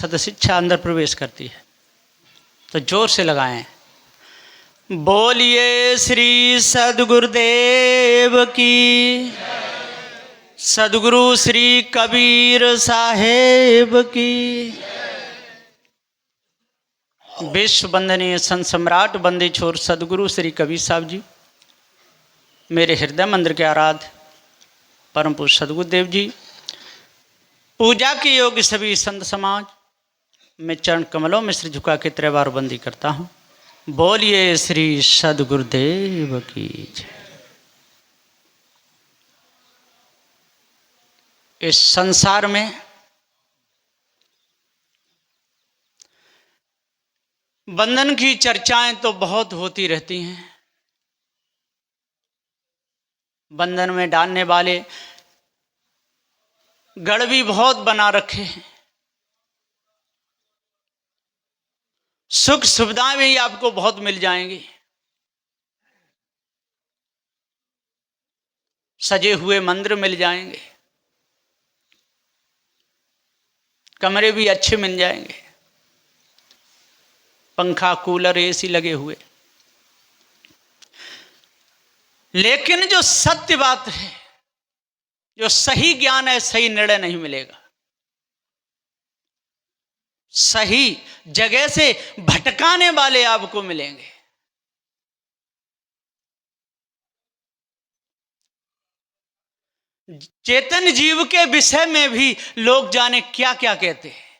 सदशिक्षा अंदर प्रवेश करती है। तो जोर से लगाएं, बोलिए श्री सद्गुरुदेव की, सद्गुरु श्री कबीर साहेब की। विश्व वंदनीय संत सम्राट बंदी छोर सद्गुरु श्री कबीर साहब जी, मेरे हृदय मंदिर के आराध्य परम पूज्य सद्गुरुदेव जी, पूजा के योग्य सभी संत समाज, मैं चरण कमलों में सिर झुका के त्रैवार बंदी करता हूँ। बोलिए श्री सद्गुरुदेव की जय। इस संसार में बंधन की चर्चाएं तो बहुत होती रहती हैं। बंधन में डालने वाले गढ़ भी बहुत बना रखे हैं। सुख सुविधाएं भी आपको बहुत मिल जाएंगी। सजे हुए मंदिर मिल जाएंगे, कमरे भी अच्छे मिल जाएंगे, पंखा कूलर एसी लगे हुए। लेकिन जो सत्य बात है, जो सही ज्ञान है, सही निर्णय नहीं मिलेगा। सही जगह से भटकाने वाले आपको मिलेंगे। चेतन जीव के विषय में भी लोग जाने क्या क्या कहते हैं।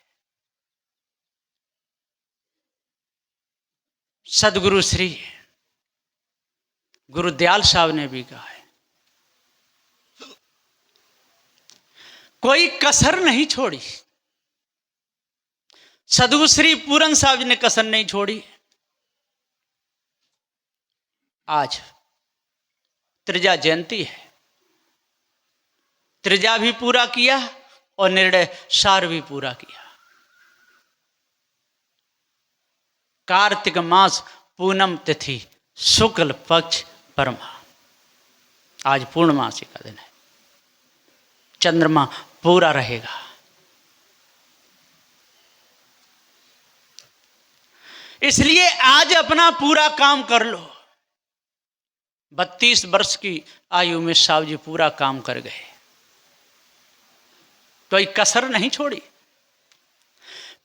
सदगुरु श्री गुरुदयाल साहब ने भी कहा है, कोई कसर नहीं छोड़ी। सदगुरु श्री पूरन साहब जी ने कसर नहीं छोड़ी। आज त्रिजा जयंती है, त्रिजा भी पूरा किया और निर्णय सार भी पूरा किया। कार्तिक मास पूनम तिथि शुक्ल पक्ष परमा, आज पूर्णमासी का दिन है। चंद्रमा पूरा रहेगा। इसलिए आज अपना पूरा काम कर लो। 32 वर्ष की आयु में साहब जी पूरा काम कर गए, कोई कसर नहीं छोड़ी।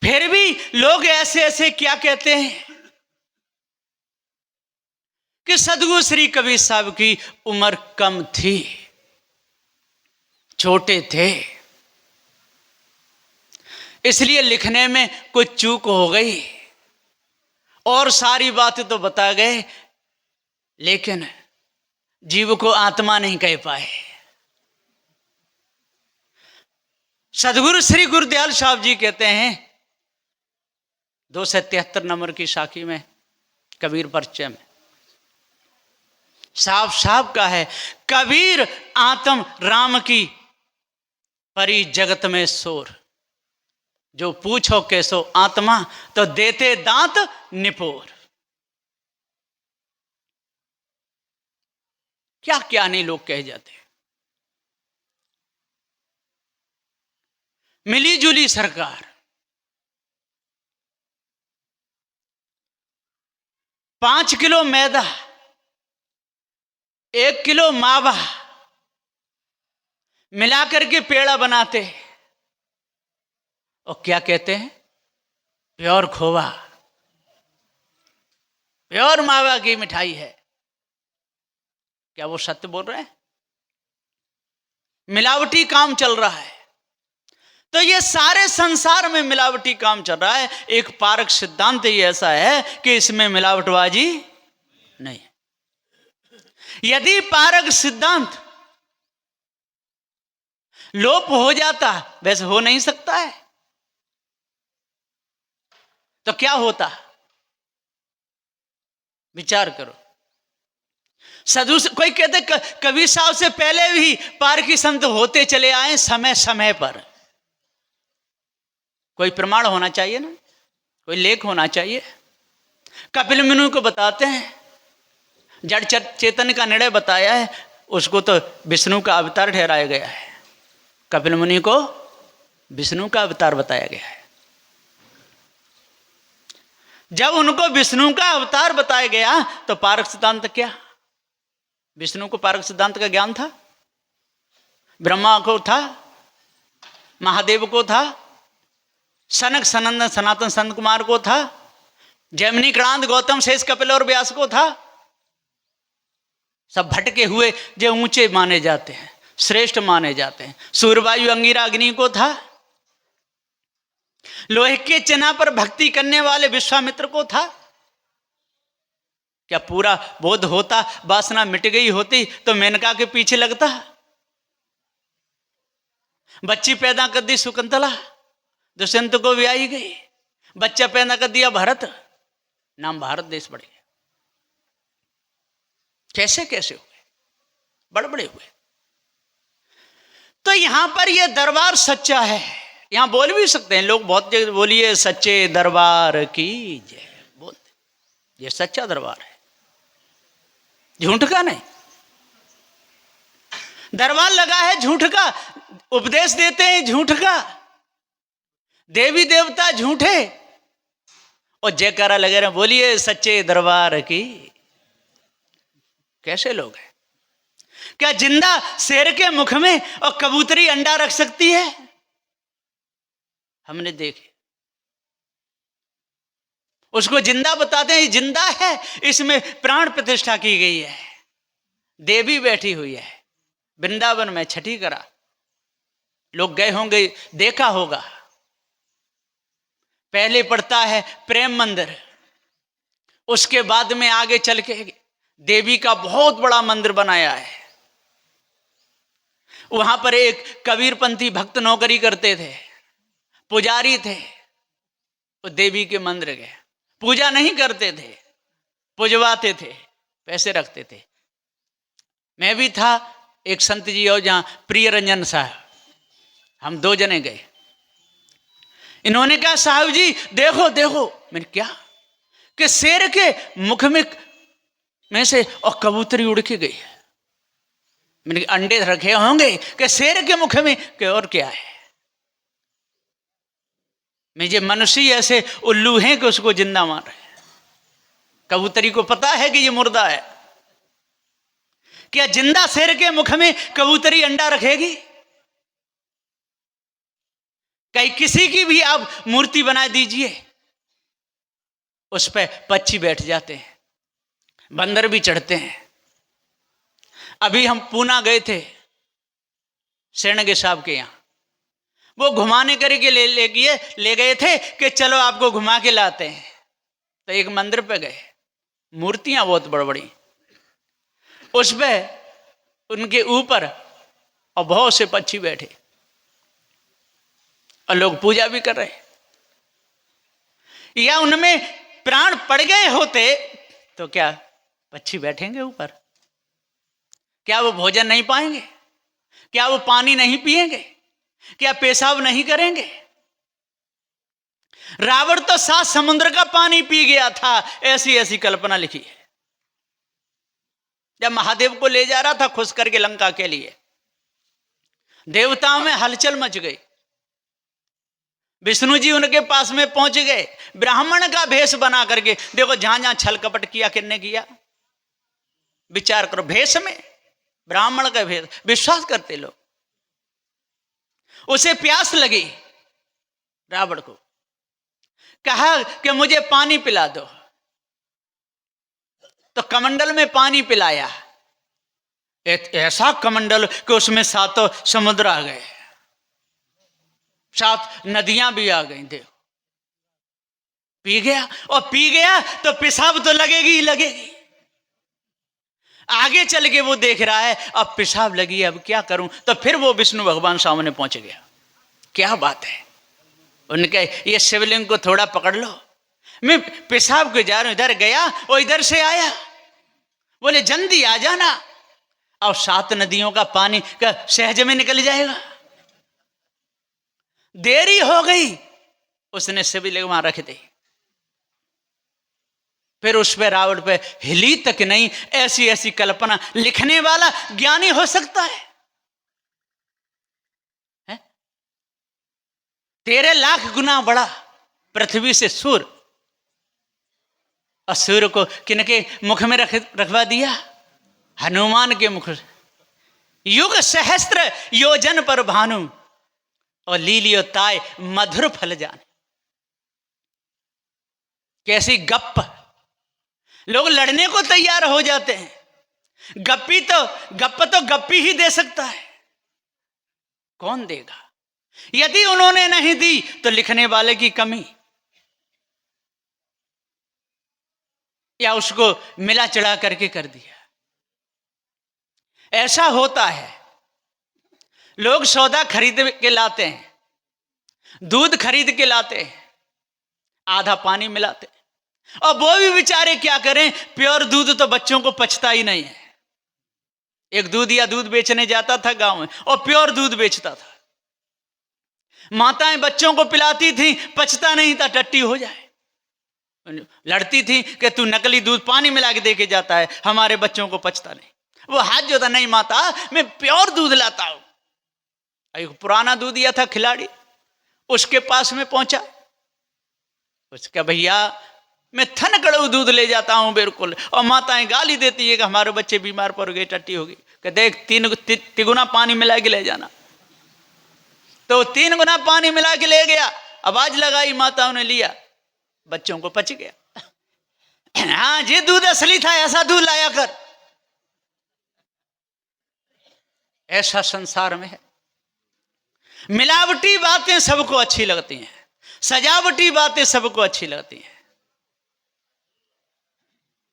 फिर भी लोग ऐसे ऐसे क्या कहते हैं कि सदगुरु श्री कबीर साहब की उम्र कम थी, छोटे थे, इसलिए लिखने में कुछ चूक हो गई और सारी बातें तो बता गए, लेकिन जीव को आत्मा नहीं कह पाए। सदगुरु श्री गुरुदयाल साहब जी कहते हैं 273 नंबर की साखी में, कबीर परिचय में साफ साफ का है, कबीर आत्म राम की परी जगत में शोर, जो पूछो कैसो आत्मा तो देते दांत निपोर। क्या क्या नहीं लोग कह जाते। मिली जुली सरकार, 5 किलो मैदा, 1 किलो मावा मिलाकर के पेड़ा बनाते और क्या कहते हैं, प्योर खोवा, प्योर मावा की मिठाई है। क्या वो सत्य बोल रहे हैं? मिलावटी काम चल रहा है। तो ये सारे संसार में मिलावटी काम चल रहा है। एक पारक सिद्धांत ही ऐसा है कि इसमें मिलावटबाजी नहीं। यदि पारक सिद्धांत लोप हो जाता, वैसे हो नहीं सकता है, तो क्या होता? विचार करो। कोई कहते कबीर साहब से पहले भी पारकी संत होते चले आए समय समय पर। कोई प्रमाण होना चाहिए ना, कोई लेख होना चाहिए। कपिल मुनि को बताते हैं, जड़ चेतन का निर्णय बताया है, उसको तो विष्णु का अवतार ठहराया गया है। कपिल मुनि को विष्णु का अवतार बताया गया है। जब उनको विष्णु का अवतार बताया गया तो पारक सिद्धांत क्या? विष्णु को पारक सिद्धांत का ज्ञान था? ब्रह्मा को था, महादेव को था, सनक सनंदन सनातन संत कुमार को था, जैमिनी क्रांत गौतम शेष कपिल और व्यास को था। सब भटके हुए जो ऊंचे माने जाते हैं, श्रेष्ठ माने जाते हैं। सूर्यवायु अंगिरा अग्नि को था। लोहे के चिन्ह पर भक्ति करने वाले विश्वामित्र को था। क्या पूरा बोध होता, वासना मिट गई होती तो मेनका के पीछे लगता? बच्ची पैदा कर दी शकुंतला, दुष्यंत को ब्याही गई। बच्चा पैदा कर दिया भरत, नाम भारत देश पड़ गया। कैसे कैसे हुए, बड़बड़े हुए। तो यहां पर यह दरबार सच्चा है। यहां बोल भी सकते हैं लोग, बहुत जगह बोलिए सच्चे दरबार की जय बोलते। ये सच्चा दरबार है, झूठ का नहीं। दरबार लगा है झूठ का, उपदेश देते हैं झूठ का, देवी देवता झूठे, और जयकारा लगे रहे बोलिए सच्चे दरबार की। कैसे लोग हैं? क्या जिंदा शेर के मुख में और कबूतरी अंडा रख सकती है? हमने देखे। उसको जिंदा बताते हैं, जिंदा है, इसमें प्राण प्रतिष्ठा की गई है, देवी बैठी हुई है। वृंदावन में छठी करा, लोग गए होंगे, देखा होगा। पहले पड़ता है प्रेम मंदिर, उसके बाद में आगे चल के देवी का बहुत बड़ा मंदिर बनाया है। वहां पर एक कबीरपंथी भक्त नौकरी करते थे, पुजारी थे। वो देवी के मंदिर गए, पूजा नहीं करते थे, पुजवाते थे, पैसे रखते थे। मैं भी था, एक संत जी और जहां प्रिय रंजन साहब, हम दो जने गए। इन्होंने कहा साहब जी देखो देखो। मैंने क्या? कि शेर के मुख में से और कबूतरी उड़ के गई है। मैंने अंडे रखे होंगे कि शेर के मुख में, कि और क्या है? मुझे मनुष्य ऐसे उल्लू हैं कि उसको जिंदा मार रहे हैं। कबूतरी को पता है कि ये मुर्दा है। क्या जिंदा शेर के मुख में कबूतरी अंडा रखेगी? कहीं किसी की भी आप मूर्ति बना दीजिए, उस पर पक्षी बैठ जाते हैं, बंदर भी चढ़ते हैं। अभी हम पूना गए थे सेणगे साहब के यहाँ, वो घुमाने करके ले गए थे कि चलो आपको घुमा के लाते हैं। तो एक मंदिर पे गए, मूर्तियां बहुत बड़ी बड़ी, उस पे उनके ऊपर और बहुत से पक्षी बैठे और लोग पूजा भी कर रहे। या उनमें प्राण पड़ गए होते तो क्या पक्षी बैठेंगे ऊपर? क्या वो भोजन नहीं पाएंगे? क्या वो पानी नहीं पिएंगे? क्या पेशाब नहीं करेंगे? रावण तो 7 समुद्र का पानी पी गया था, ऐसी ऐसी कल्पना लिखी है। जब महादेव को ले जा रहा था खुश करके लंका के लिए, देवताओं में हलचल मच गई। विष्णु जी उनके पास में पहुंच गए, ब्राह्मण का भेष बना करके। देखो जहां जहां छल कपट किया, किसने किया? विचार करो, भेष में, ब्राह्मण का भेष, विश्वास करते लोग। उसे प्यास लगी, रावण को कहा कि मुझे पानी पिला दो, तो कमंडल में पानी पिलाया। ऐसा कमंडल कि उसमें 7 समुद्र आ गए, 7 नदियां भी आ गई। देखो पी गया, और पी गया तो पेशाब तो लगेगी ही लगेगी। आगे चल के वो देख रहा है अब पेशाब लगी, अब क्या करूं? तो फिर वो विष्णु भगवान सामने पहुंच गया। क्या बात है? उनके ये शिवलिंग को थोड़ा पकड़ लो, मैं पेशाब के जा रहा हूं। इधर गया और इधर से आया, बोले जल्दी आ जाना, और 7 नदियों का पानी का सहज में निकल जाएगा। देरी हो गई, उसने शिवलिंग वहां रख दी। फिर उस पे रावण पे हिली तक नहीं। ऐसी ऐसी कल्पना लिखने वाला ज्ञानी हो सकता है? 13 लाख गुना बड़ा पृथ्वी से सूर्य, असुर को किनके मुख में रखवा दिया? हनुमान के मुख। युग सहस्त्र योजन पर भानु और लीलियो ताय मधुर फल जाने। कैसी गप! लोग लड़ने को तैयार हो जाते हैं। गप तो गप्पी ही दे सकता है, कौन देगा? यदि उन्होंने नहीं दी तो लिखने वाले की कमी, या उसको मिला चढ़ा करके कर दिया। ऐसा होता है। लोग सौदा खरीद के लाते हैं, दूध खरीद के लाते हैं, आधा पानी मिलाते हैं, और वो भी बेचारे क्या करें, प्योर दूध तो बच्चों को पचता ही नहीं है। एक दूध बेचने जाता था गांव में और प्योर दूध बेचता था। माताएं बच्चों को पिलाती थी, पचता नहीं था, टट्टी हो जाए। लड़ती थी कि तू नकली दूध पानी मिला के दे के जाता है, हमारे बच्चों को पचता नहीं। वो हाथ जोता, नहीं माता मैं प्योर दूध लाता हूं। एक पुराना दूध दिया था खिलाड़ी, उसके पास में पहुंचा। उसका भैया मैं थन कड़ू दूध ले जाता हूं बिल्कुल, और माताएं गाली देती है कि हमारे बच्चे बीमार पड़ गए, टट्टी हो गई। कि देख 3 गुना पानी मिला के ले जाना। तो 3 गुना पानी मिला के ले गया, आवाज लगाई, माताओं ने लिया, बच्चों को पच गया। हाँ जी, दूध असली था, ऐसा दूध लाया कर। ऐसा संसार में है। मिलावटी बातें सबको अच्छी लगती हैं, सजावटी बातें सबको अच्छी लगती हैं,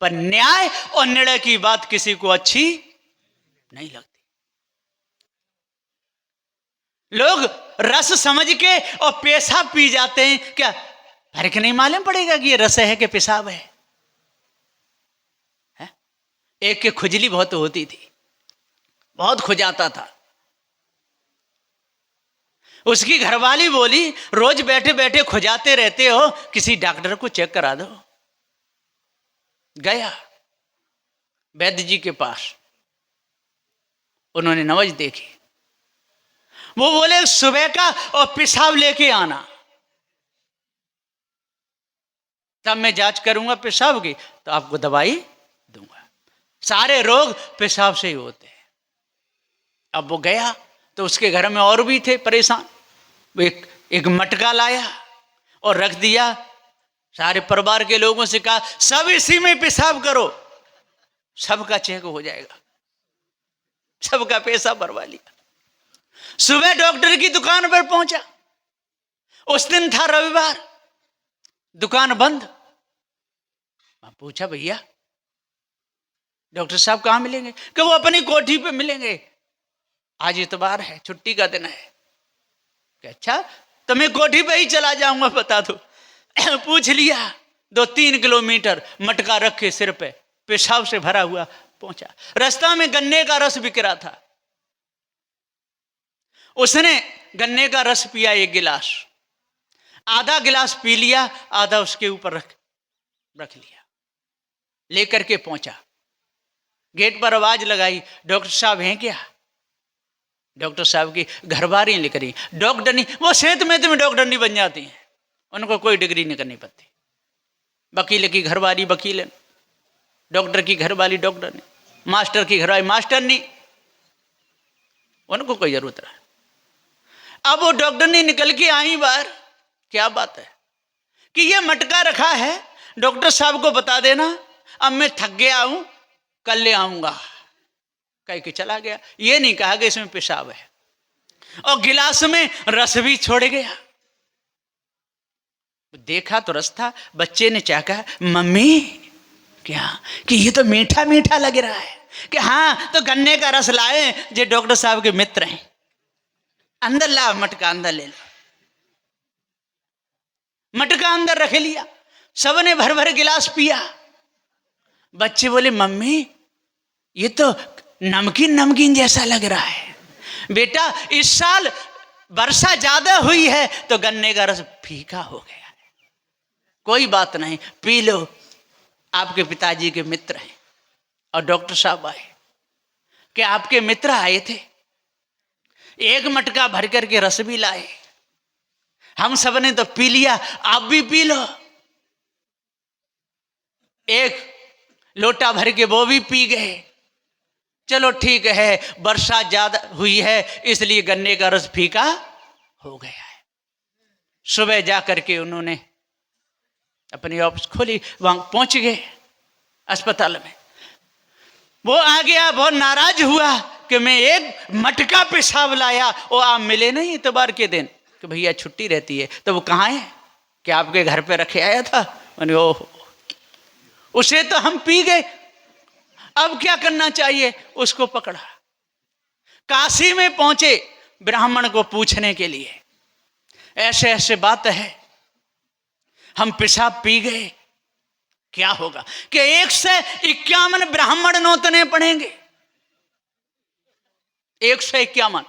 पर न्याय और निर्णय की बात किसी को अच्छी नहीं लगती। लोग रस समझ के और पेशाब पी जाते हैं। क्या फर्क नहीं मालूम पड़ेगा कि ये रस है कि पेशाब है? एक के खुजली बहुत होती थी, बहुत खुजाता था। उसकी घरवाली बोली, रोज बैठे बैठे खुजाते रहते हो, किसी डॉक्टर को चेक करा दो। गया वैद्य जी के पास, उन्होंने नवज देखी। वो बोले सुबह का और पेशाब लेके आना, तब मैं जांच करूंगा पेशाब की, तो आपको दवाई दूंगा। सारे रोग पेशाब से ही होते हैं। अब वो गया तो उसके घर में और भी थे परेशान। वो एक मटका लाया और रख दिया। सारे परिवार के लोगों से कहा सब इसी में पेशाब करो, सबका चेक हो जाएगा। सबका पैसा भरवा लिया। सुबह डॉक्टर की दुकान पर पहुंचा। उस दिन था रविवार, दुकान बंद। पूछा भैया डॉक्टर साहब कहाँ मिलेंगे? कि वो अपनी कोठी पे मिलेंगे, आज इतवार है, छुट्टी का दिन है। अच्छा तो मैं कोठी पे ही चला जाऊंगा, बता दो। पूछ लिया, 2-3 किलोमीटर मटका रख के सिर पे, पेशाब से भरा हुआ पहुंचा। रास्ता में गन्ने का रस बिक रहा था। उसने गन्ने का रस पिया 1 गिलास, आधा गिलास पी लिया, आधा उसके ऊपर रख लिया, लेकर के पहुंचा। गेट पर आवाज लगाई, डॉक्टर साहब हैं क्या? डॉक्टर साहब की घरवारी लिख रही, डॉक्टर नहीं, वो सेहत में तुम्हें डॉक्टर नहीं बन जाती हैं, उनको कोई डिग्री नहीं करनी पड़ती। वकील की घरवाली वकील है, डॉक्टर की घरवाली डॉक्टर नहीं, मास्टर की घरवाली मास्टर नहीं, उनको कोई जरूरत नहीं। अब वो डॉक्टर नहीं निकल के आई बाहर। क्या बात है कि ये मटका रखा है, डॉक्टर साहब को बता देना, अब मैं थक गया हूं, कल ले आऊंगा। कह के चला गया। ये नहीं कहा कि इसमें पेशाब है, और गिलास में रस भी छोड़ गया। देखा तो रस था। बच्चे ने चाहा, मम्मी क्या कि ये तो मीठा मीठा लग रहा है। कि हाँ तो गन्ने का रस लाए, जो डॉक्टर साहब के मित्र हैं। अंदर ला मटका, अंदर ले लो। मटका अंदर रख लिया, सबने भर भर गिलास पिया। बच्चे बोले मम्मी ये तो नमकीन नमकीन जैसा लग रहा है। बेटा इस साल वर्षा ज्यादा हुई है तो गन्ने का रस फीका हो गया है, कोई बात नहीं, पी लो। आपके पिताजी के मित्र हैं। और डॉक्टर साहब आए कि आपके मित्र आए थे, 1 मटका भर करके रस भी लाए, हम सब ने तो पी लिया, आप भी पी लो। एक लोटा भर के वो भी पी गए। चलो ठीक है, वर्षा ज्यादा हुई है इसलिए गन्ने का रस फीका हो गया है। सुबह जा करके उन्होंने अपनी ऑफिस खोली, वहां पहुंच गए अस्पताल में। वो आ गया, बहुत नाराज हुआ कि मैं एक मटका पेशाब लाया और आप मिले नहीं इतवार के दिन, कि भैया छुट्टी रहती है। तो वो कहाँ है? कि आपके घर पे रखे आया था। मैंने ओह, उसे तो हम पी गए, अब क्या करना चाहिए? उसको पकड़ा, काशी में पहुंचे ब्राह्मण को पूछने के लिए, ऐसे ऐसे बात है, हम पेशाब पी गए, क्या होगा? कि 151 ब्राह्मण नोतने पड़ेंगे। 151,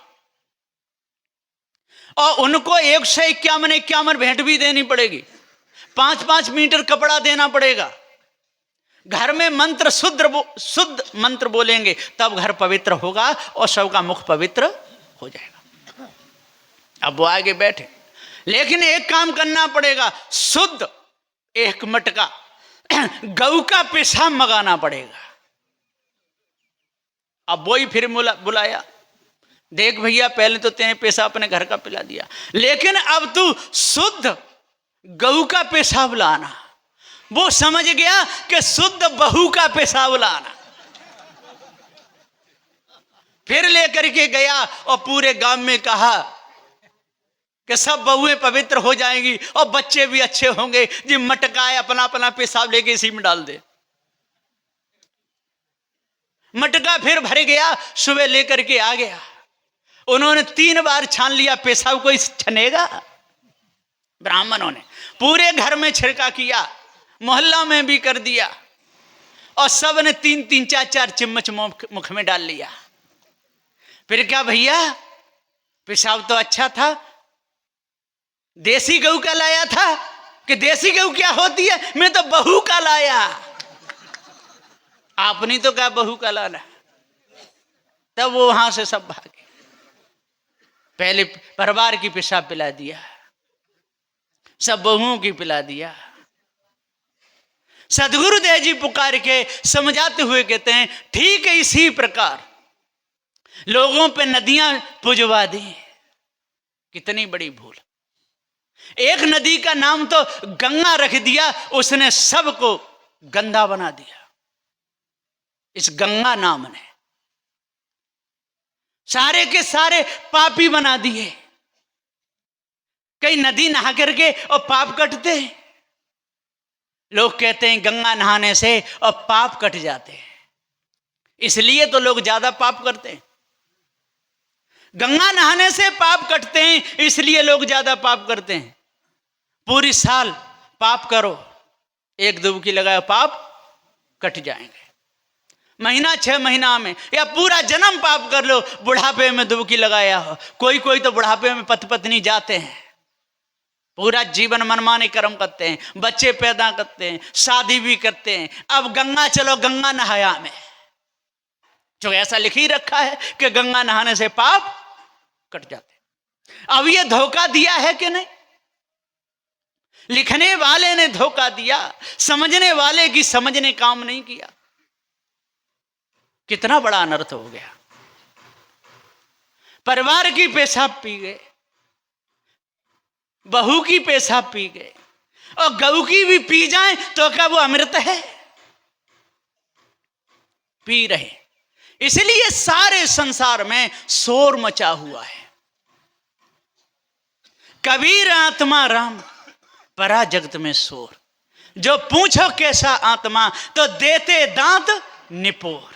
और उनको 151 भेंट भी देनी पड़ेगी। 5-5 मीटर कपड़ा देना पड़ेगा। घर में मंत्र शुद्ध मंत्र बोलेंगे तब घर पवित्र होगा और सबका मुख पवित्र हो जाएगा। अब वो आगे बैठे, लेकिन एक काम करना पड़ेगा, शुद्ध एक मटका गऊ का पेशाब मंगाना पड़ेगा। अब वही फिर बुलाया, देख भैया पहले तो तेने पेशाब अपने घर का पिला दिया, लेकिन अब तू शुद्ध गऊ का पेशाब लाना। वो समझ गया कि शुद्ध बहू का पेशाब लाना। फिर लेकर के गया और पूरे गांव में कहा कि सब बहुएं पवित्र हो जाएंगी और बच्चे भी अच्छे होंगे, जी मटका है अपना अपना पेशाब लेके इसी में डाल दे। मटका फिर भर गया, सुबह लेकर के आ गया। उन्होंने 3 बार छान लिया, पेशाब कोई छनेगा? ब्राह्मणों ने पूरे घर में छिड़का किया, मोहल्ला में भी कर दिया, और सब ने 3-3 4-4 चम्मच मुख में डाल लिया। फिर क्या भैया, पेशाब तो अच्छा था, देसी गऊ का लाया था? कि देसी गऊ क्या होती है, मैं तो बहू का लाया। आपने तो क्या बहू का लाना? तब वो वहां से सब भागे। पहले परिवार की पेशाब पिला दिया, सब बहुओं की पिला दिया। सदगुरुदेव जी पुकार के समझाते हुए कहते हैं, ठीक है इसी प्रकार लोगों पे नदियां पुजवा दी, कितनी बड़ी भूल। एक नदी का नाम तो गंगा रख दिया, उसने सबको गंदा बना दिया। इस गंगा नाम ने सारे के सारे पापी बना दिए। कई नदी नहा करके और पाप कटते हैं। लोग कहते हैं गंगा नहाने से और पाप कट जाते हैं, इसलिए तो लोग ज्यादा पाप करते हैं। गंगा नहाने से पाप कटते हैं, इसलिए लोग ज्यादा पाप करते हैं। पूरी साल पाप करो, एक डुबकी लगाओ, पाप कट जाएंगे। महीना 6 महीना में, या पूरा जन्म पाप कर लो, बुढ़ापे में डुबकी लगाया हो। कोई तो बुढ़ापे में पति पत्नी जाते हैं, पूरा जीवन मनमाने कर्म करते हैं, बच्चे पैदा करते हैं, शादी भी करते हैं। अब गंगा चलो, गंगा नहाया में, जो ऐसा लिख ही रखा है कि गंगा नहाने से पाप कट जाते हैं। अब ये धोखा दिया है कि नहीं? लिखने वाले ने धोखा दिया, समझने वाले की समझ ने काम नहीं किया। कितना बड़ा अनर्थ हो गया। परिवार की पेशाब पी गए, बहू की पेशाब पी गए, और गऊ की भी पी जाए तो क्या वो अमृत है? पी रहे। इसलिए सारे संसार में शोर मचा हुआ है। कबीर आत्मा राम, परा जगत में शोर। जो पूछो कैसा आत्मा, तो देते दांत निपोर।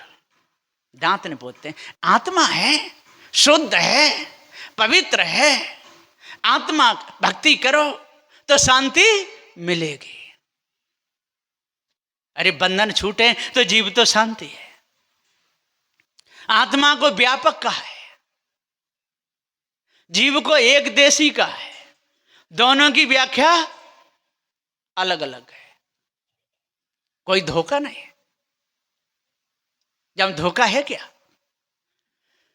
दांत निपोते हैं। आत्मा है, शुद्ध है, पवित्र है। आत्मा भक्ति करो तो शांति मिलेगी। अरे बंधन छूटे तो जीव तो शांति है। आत्मा को व्यापक कहा है, जीव को एक देशी कहा है। दोनों की व्याख्या अलग अलग है, कोई धोखा नहीं है। जब धोखा है क्या?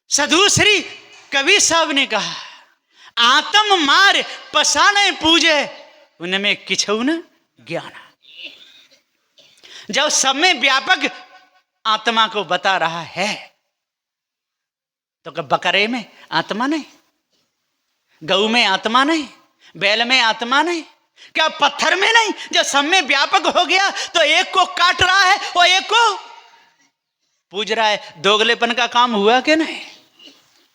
साधु श्री कबीर साहब ने कहा, आत्म मार पसाने पूजे, उनमें किछुन ज्ञान। जब सब में व्यापक आत्मा को बता रहा है, तो क्या बकरे में आत्मा नहीं, गऊ में आत्मा नहीं, बैल में आत्मा नहीं, क्या पत्थर में नहीं? जब सब में व्यापक हो गया तो एक को काट रहा है और एक को पूज रहा है। दोगलेपन का काम हुआ कि नहीं?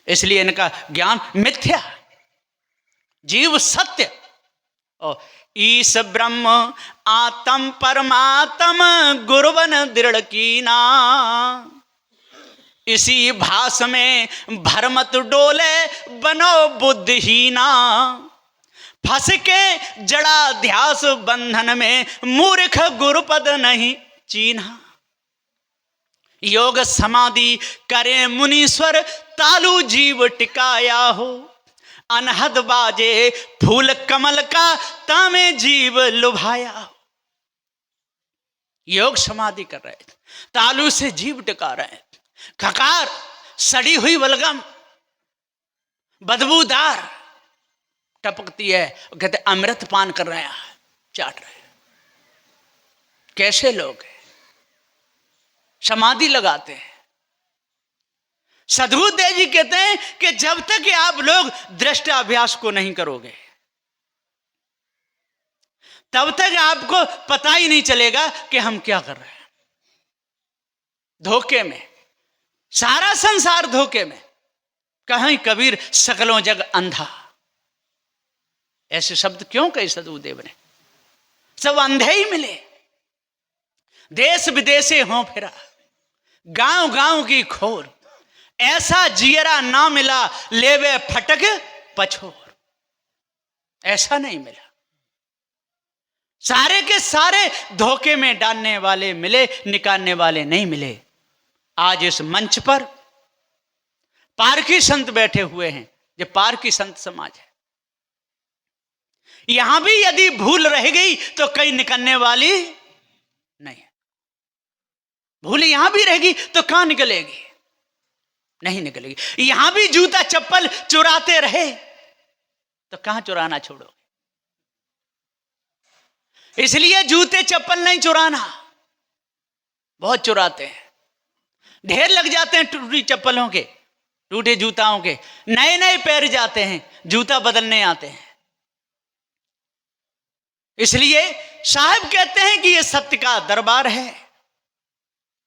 इसलिए इनका ज्ञान मिथ्या, जीव सत्य। और ईश ब्रह्म आत्म परमात्म गुरुवन दृढ़ कीना, इसी भास में भरमत डोले बनो बुद्धिहीना, फंस के जड़ा ध्यास बंधन में मूर्ख गुरुपद नहीं चीन्हा। योग समाधि करे मुनीश्वर तालु जीव टिकाया हो, अनहद बाजे फूल कमल का तामे जीव लुभाया हो। योग समाधि कर रहे थे, तालु से जीव टिका रहे थे। खकार सड़ी हुई बलगम बदबूदार टपकती है, कहते अमृत पान कर रहे हैं, चाट रहे हैं। कैसे लोग हैं? समाधि लगाते हैं। सद्गुरुदेव जी कहते हैं कि जब तक आप लोग दृष्टि अभ्यास को नहीं करोगे, तब तक आपको पता ही नहीं चलेगा कि हम क्या कर रहे हैं। धोखे में, सारा संसार धोखे में। कहीं कबीर सकलों जग अंधा, ऐसे शब्द क्यों कहे सद्गुरुदेव ने? सब अंधे ही मिले, देश विदेशे हों फिरा, गांव गांव की खोर, ऐसा जियरा ना मिला लेवे फटक पछोर। ऐसा नहीं मिला। सारे के सारे धोखे में डालने वाले मिले, निकालने वाले नहीं मिले। आज इस मंच पर पारखी संत बैठे हुए हैं, ये पारखी संत समाज है। यहां भी यदि भूल रह गई तो कहीं निकलने वाली नहीं है। भूल यहां भी रहेगी तो कहां निकलेगी? नहीं निकलेगी। यहां भी जूता चप्पल चुराते रहे तो कहां चुराना छोड़ोगे? इसलिए जूते चप्पल नहीं चुराना। बहुत चुराते हैं, ढेर लग जाते हैं टूटी चप्पलों के, टूटे जूताओं के। नए नए पैर जाते हैं, जूता बदलने आते हैं। इसलिए साहब कहते हैं कि ये सत्य का दरबार है,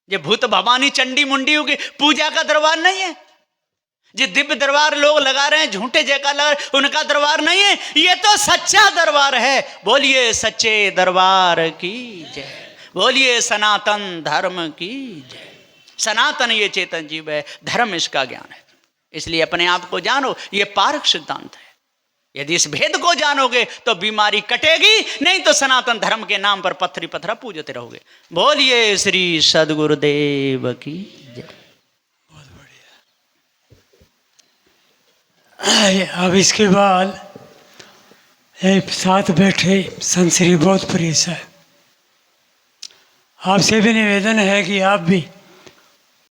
ये भूत भवानी चंडी मुंडियों की पूजा का दरबार नहीं है। जो दिव्य दरबार लोग लगा रहे हैं, झूठे जयकार लगा रहे हैं, उनका दरबार नहीं है। ये तो सच्चा दरबार है। बोलिए सच्चे दरबार की जय, बोलिए सनातन धर्म की जय। सनातन ये चेतन जीव है, धर्म इसका ज्ञान है। इसलिए अपने आप को जानो, ये पारक सिद्धांत है। यदि इस भेद को जानोगे तो बीमारी कटेगी, नहीं तो सनातन धर्म के नाम पर पत्थरी पत्थरा पूजते रहोगे। बोलिए श्री सद्गुरुदेव की जय। बहुत बढ़िया। अब इसके बाद एक साथ बैठे संत श्री बहुत प्रिय साहब, आपसे भी निवेदन है कि आप भी